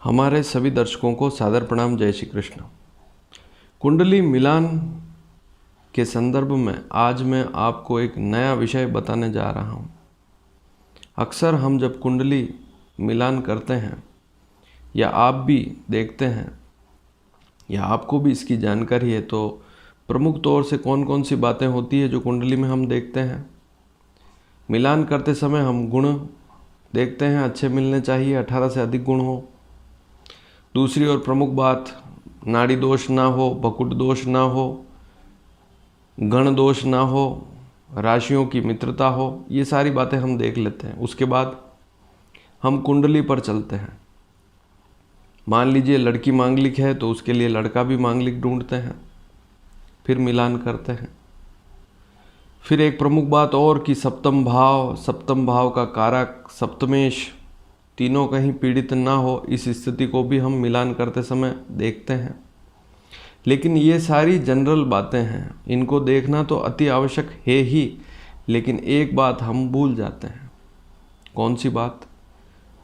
हमारे सभी दर्शकों को सादर प्रणाम। जय श्री कृष्ण। कुंडली मिलान के संदर्भ में आज मैं आपको एक नया विषय बताने जा रहा हूँ। अक्सर हम जब कुंडली मिलान करते हैं या आप भी देखते हैं या आपको भी इसकी जानकारी है, तो प्रमुख तौर से कौन कौन सी बातें होती है जो कुंडली में हम देखते हैं। मिलान करते समय हम गुण देखते हैं, अच्छे मिलने चाहिए, 18 से अधिक गुण हो। दूसरी और प्रमुख बात, नाड़ी दोष ना हो, भकुट दोष ना हो, गण दोष ना हो, राशियों की मित्रता हो। ये सारी बातें हम देख लेते हैं। उसके बाद हम कुंडली पर चलते हैं। मान लीजिए लड़की मांगलिक है तो उसके लिए लड़का भी मांगलिक ढूंढते हैं, फिर मिलान करते हैं। फिर एक प्रमुख बात और कि सप्तम भाव का कारक सप्तमेश तीनों कहीं पीड़ित ना हो, इस स्थिति को भी हम मिलान करते समय देखते हैं। लेकिन ये सारी जनरल बातें हैं, इनको देखना तो अति आवश्यक है ही, लेकिन एक बात हम भूल जाते हैं। कौन सी बात?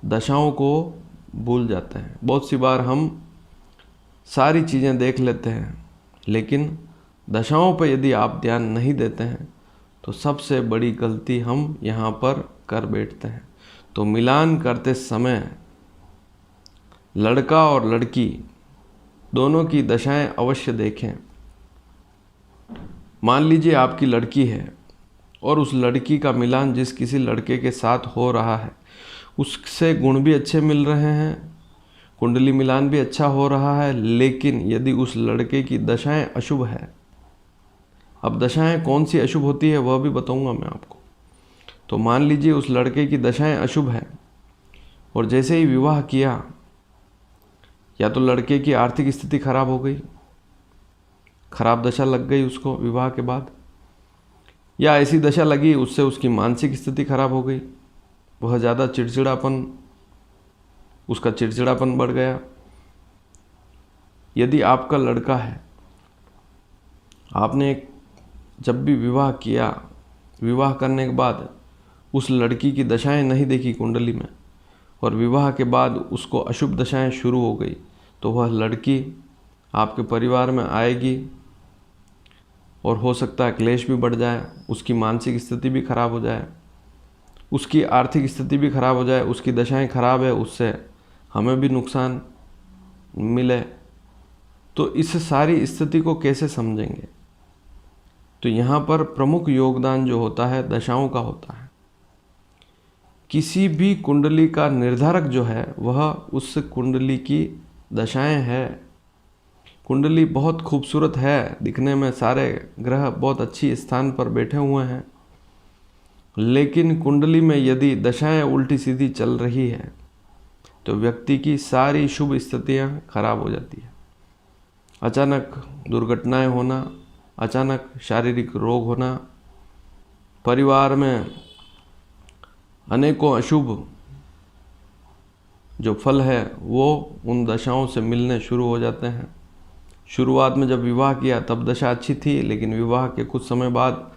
दशाओं को भूल जाते हैं। बहुत सी बार हम सारी चीज़ें देख लेते हैं, लेकिन दशाओं पर यदि आप ध्यान नहीं देते हैं तो सबसे बड़ी गलती हम यहाँ पर कर बैठते हैं। तो मिलान करते समय लड़का और लड़की दोनों की दशाएं अवश्य देखें। मान लीजिए आपकी लड़की है और उस लड़की का मिलान जिस किसी लड़के के साथ हो रहा है, उससे गुण भी अच्छे मिल रहे हैं, कुंडली मिलान भी अच्छा हो रहा है, लेकिन यदि उस लड़के की दशाएं अशुभ है। अब दशाएं कौन सी अशुभ होती है वह भी बताऊंगा मैं आपको। तो मान लीजिए उस लड़के की दशाएं अशुभ है और जैसे ही विवाह किया, या तो लड़के की आर्थिक स्थिति खराब हो गई, खराब दशा लग गई उसको विवाह के बाद, या ऐसी दशा लगी उससे उसकी मानसिक स्थिति खराब हो गई, वह ज़्यादा उसका चिड़चिड़ापन बढ़ गया। यदि आपका लड़का है, आपने जब भी विवाह किया, विवाह करने के बाद उस लड़की की दशाएं नहीं देखी कुंडली में और विवाह के बाद उसको अशुभ दशाएं शुरू हो गई, तो वह लड़की आपके परिवार में आएगी और हो सकता है क्लेश भी बढ़ जाए, उसकी मानसिक स्थिति भी खराब हो जाए, उसकी आर्थिक स्थिति भी खराब हो जाए, उसकी दशाएं खराब है, उससे हमें भी नुकसान मिले। तो इस सारी स्थिति को कैसे समझेंगे? तो यहाँ पर प्रमुख योगदान जो होता है दशाओं का होता है। किसी भी कुंडली का निर्धारक जो है वह उस कुंडली की दशाएं है। कुंडली बहुत खूबसूरत है दिखने में, सारे ग्रह बहुत अच्छी स्थान पर बैठे हुए हैं, लेकिन कुंडली में यदि दशाएं उल्टी सीधी चल रही है तो व्यक्ति की सारी शुभ स्थितियां खराब हो जाती है। अचानक दुर्घटनाएं होना, अचानक शारीरिक रोग होना, परिवार में अनेकों अशुभ जो फल है वो उन दशाओं से मिलने शुरू हो जाते हैं। शुरुआत में जब विवाह किया तब दशा अच्छी थी, लेकिन विवाह के कुछ समय बाद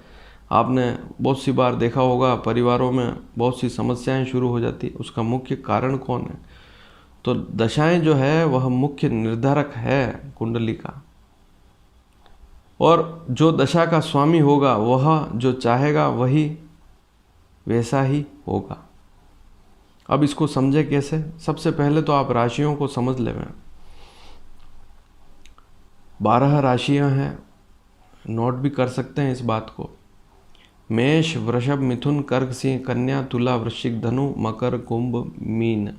आपने बहुत सी बार देखा होगा परिवारों में बहुत सी समस्याएं शुरू हो जाती। उसका मुख्य कारण कौन है? तो दशाएं जो है वह मुख्य निर्धारक है कुंडली का, और जो दशा का स्वामी होगा वह जो चाहेगा वही वैसा ही होगा। अब इसको समझे कैसे? सबसे पहले तो आप राशियों को समझ लें। 12 राशियां हैं, नोट भी कर सकते हैं इस बात को। मेष, वृषभ, मिथुन, कर्क, सिंह, कन्या, तुला, वृश्चिक, धनु, मकर, कुंभ, मीन।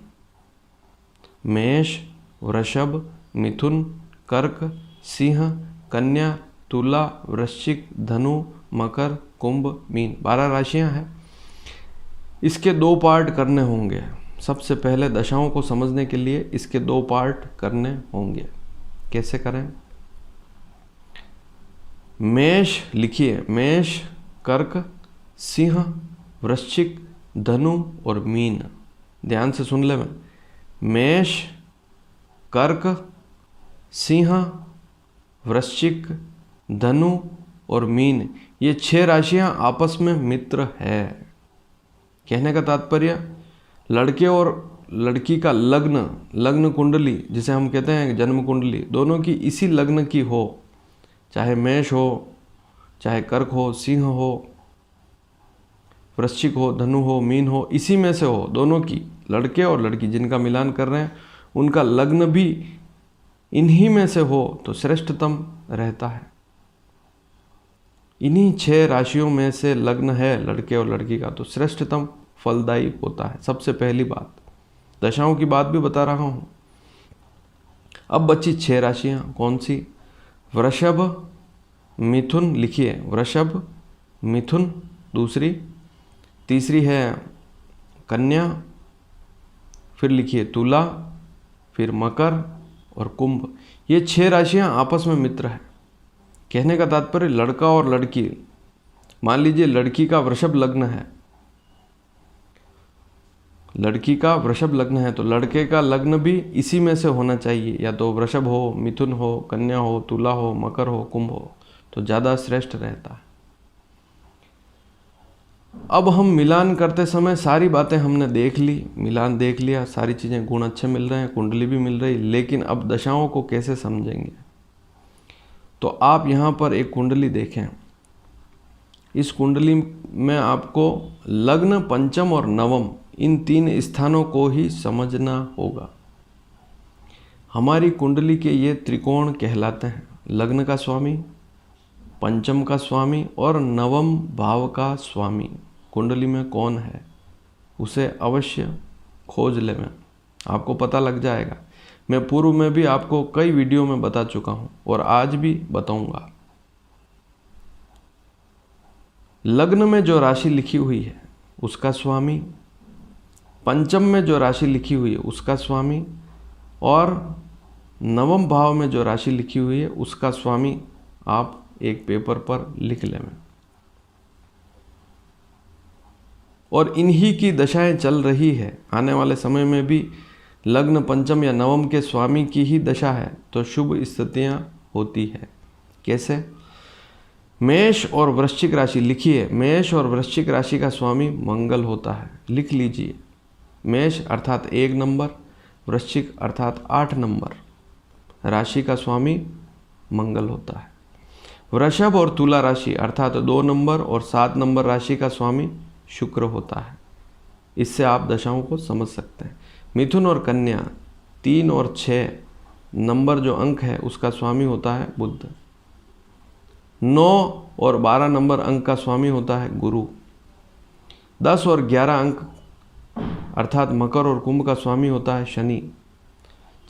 मेष, वृषभ, मिथुन, कर्क, सिंह, कन्या, तुला, वृश्चिक, धनु, मकर, कुंभ, मीन। 12 राशियां हैं। इसके 2 पार्ट करने होंगे। सबसे पहले दशाओं को समझने के लिए इसके 2 पार्ट करने होंगे। कैसे करें? मेष लिखिए, मेष, कर्क, सिंह, वृश्चिक, धनु और मीन। ध्यान से सुन ले। मेष, कर्क, सिंह, वृश्चिक, धनु और मीन, ये 6 राशियां आपस में मित्र है। कहने का तात्पर्य, लड़के और लड़की का लग्न, लग्न कुंडली जिसे हम कहते हैं जन्म कुंडली, दोनों की इसी लग्न की हो, चाहे मेष हो, चाहे कर्क हो, सिंह हो, वृश्चिक हो, धनु हो, मीन हो, इसी में से हो, दोनों की, लड़के और लड़की जिनका मिलान कर रहे हैं उनका लग्न भी इन्हीं में से हो तो श्रेष्ठतम रहता है। इन्हीं 6 राशियों में से लग्न है लड़के और लड़की का तो श्रेष्ठतम फलदायी होता है। सबसे पहली बात, दशाओं की बात भी बता रहा हूं। अब बची 6 राशियां, कौन सी? वृषभ, मिथुन, लिखिए वृषभ, मिथुन दूसरी, तीसरी है कन्या, फिर लिखिए तुला, फिर मकर और कुंभ। ये 6 राशियां आपस में मित्र हैं। कहने का तात्पर्य लड़का और लड़की, मान लीजिए लड़की का वृषभ लग्न है, लड़की का वृषभ लग्न है तो लड़के का लग्न भी इसी में से होना चाहिए, या तो वृषभ हो, मिथुन हो, कन्या हो, तुला हो, मकर हो, कुंभ हो, तो ज़्यादा श्रेष्ठ रहता है। अब हम मिलान करते समय सारी बातें हमने देख ली, मिलान देख लिया, सारी चीज़ें, गुण अच्छे मिल रहे हैं, कुंडली भी मिल रही, लेकिन अब दशाओं को कैसे समझेंगे? तो आप यहाँ पर एक कुंडली देखें। इस कुंडली में आपको लग्न, पंचम और नवम, इन 3 स्थानों को ही समझना होगा। हमारी कुंडली के ये त्रिकोण कहलाते हैं, लग्न का स्वामी, पंचम का स्वामी और नवम भाव का स्वामी। कुंडली में कौन है उसे अवश्य खोज लें, आपको पता लग जाएगा। मैं पूर्व में भी आपको कई वीडियो में बता चुका हूं और आज भी बताऊंगा। लग्न में जो राशि लिखी हुई है उसका स्वामी, पंचम में जो राशि लिखी हुई है उसका स्वामी, और नवम भाव में जो राशि लिखी हुई है उसका स्वामी आप एक पेपर पर लिख लें। और इन्हीं की दशाएं चल रही है, आने वाले समय में भी लग्न, पंचम या नवम के स्वामी की ही दशा है तो शुभ स्थितियां होती है। कैसे? मेष और वृश्चिक राशि, लिखिए मेष और वृश्चिक राशि का स्वामी मंगल होता है, लिख लीजिए। मेष अर्थात 1 नंबर, वृश्चिक अर्थात 8 नंबर राशि का स्वामी मंगल होता है। वृषभ और तुला राशि अर्थात 2 नंबर और 7 नंबर राशि का स्वामी शुक्र होता है। इससे आप दशाओं को समझ सकते हैं। मिथुन और कन्या 3 और 6 नंबर जो अंक है उसका स्वामी होता है बुध। 9 और 12 नंबर अंक का स्वामी होता है गुरु। 10 और 11 अंक अर्थात मकर और कुंभ का स्वामी होता है शनि।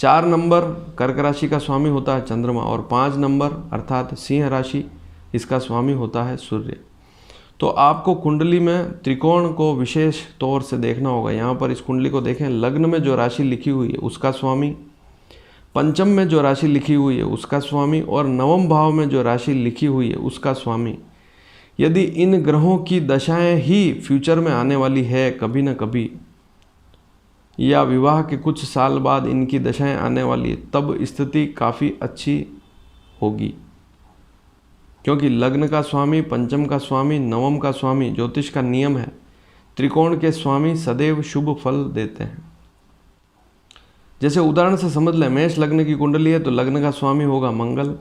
4 नंबर कर्क राशि का स्वामी होता है चंद्रमा और 5 नंबर अर्थात सिंह राशि, इसका स्वामी होता है सूर्य। तो आपको कुंडली में त्रिकोण को विशेष तौर से देखना होगा। यहाँ पर इस कुंडली को देखें, लग्न में जो राशि लिखी हुई है उसका स्वामी, पंचम में जो राशि लिखी हुई है उसका स्वामी और नवम भाव में जो राशि लिखी हुई है उसका स्वामी। यदि इन ग्रहों की दशाएं ही फ्यूचर में आने वाली है कभी न कभी, या विवाह के कुछ साल बाद इनकी दशाएं आने वाली है, तब स्थिति काफ़ी अच्छी होगी। क्योंकि लग्न का स्वामी, पंचम का स्वामी, नवम का स्वामी, ज्योतिष का नियम है, त्रिकोण के स्वामी सदैव शुभ फल देते हैं। जैसे उदाहरण से समझ लें, मेष लग्न की कुंडली है तो लग्न का स्वामी होगा मंगल,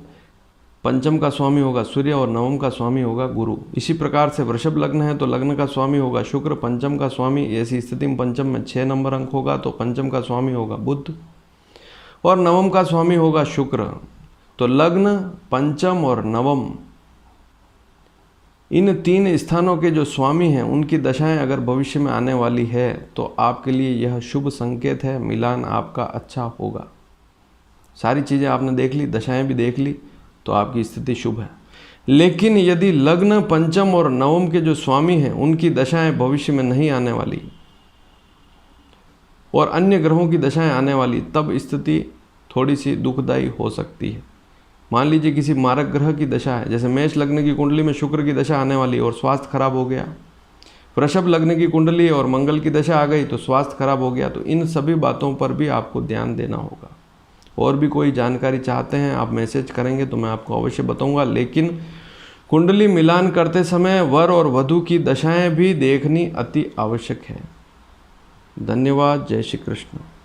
पंचम का स्वामी होगा सूर्य और नवम का स्वामी होगा गुरु। इसी प्रकार से वृषभ लग्न है तो लग्न का स्वामी होगा शुक्र, पंचम का स्वामी, ऐसी स्थिति में पंचम में 6 नंबर अंक होगा तो पंचम का स्वामी होगा बुध और नवम का स्वामी होगा शुक्र। तो लग्न, पंचम और नवम, इन 3 स्थानों के जो स्वामी हैं उनकी दशाएं अगर भविष्य में आने वाली है तो आपके लिए यह शुभ संकेत है, मिलान आपका अच्छा होगा। सारी चीज़ें आपने देख ली, दशाएं भी देख ली, तो आपकी स्थिति शुभ है। लेकिन यदि लग्न, पंचम और नवम के जो स्वामी हैं उनकी दशाएं भविष्य में नहीं आने वाली और अन्य ग्रहों की दशाएं आने वाली, तब स्थिति थोड़ी सी दुखदायी हो सकती है। मान लीजिए किसी मारक ग्रह की दशा है, जैसे मेष लग्न की कुंडली में शुक्र की दशा आने वाली और स्वास्थ्य खराब हो गया, वृषभ लग्न की कुंडली और मंगल की दशा आ गई तो स्वास्थ्य खराब हो गया। तो इन सभी बातों पर भी आपको ध्यान देना होगा। और भी कोई जानकारी चाहते हैं आप मैसेज करेंगे तो मैं आपको अवश्य बताऊंगा। लेकिन कुंडली मिलान करते समय वर और वधू की दशाएं भी देखनी अति आवश्यक है। धन्यवाद। जय श्री कृष्ण।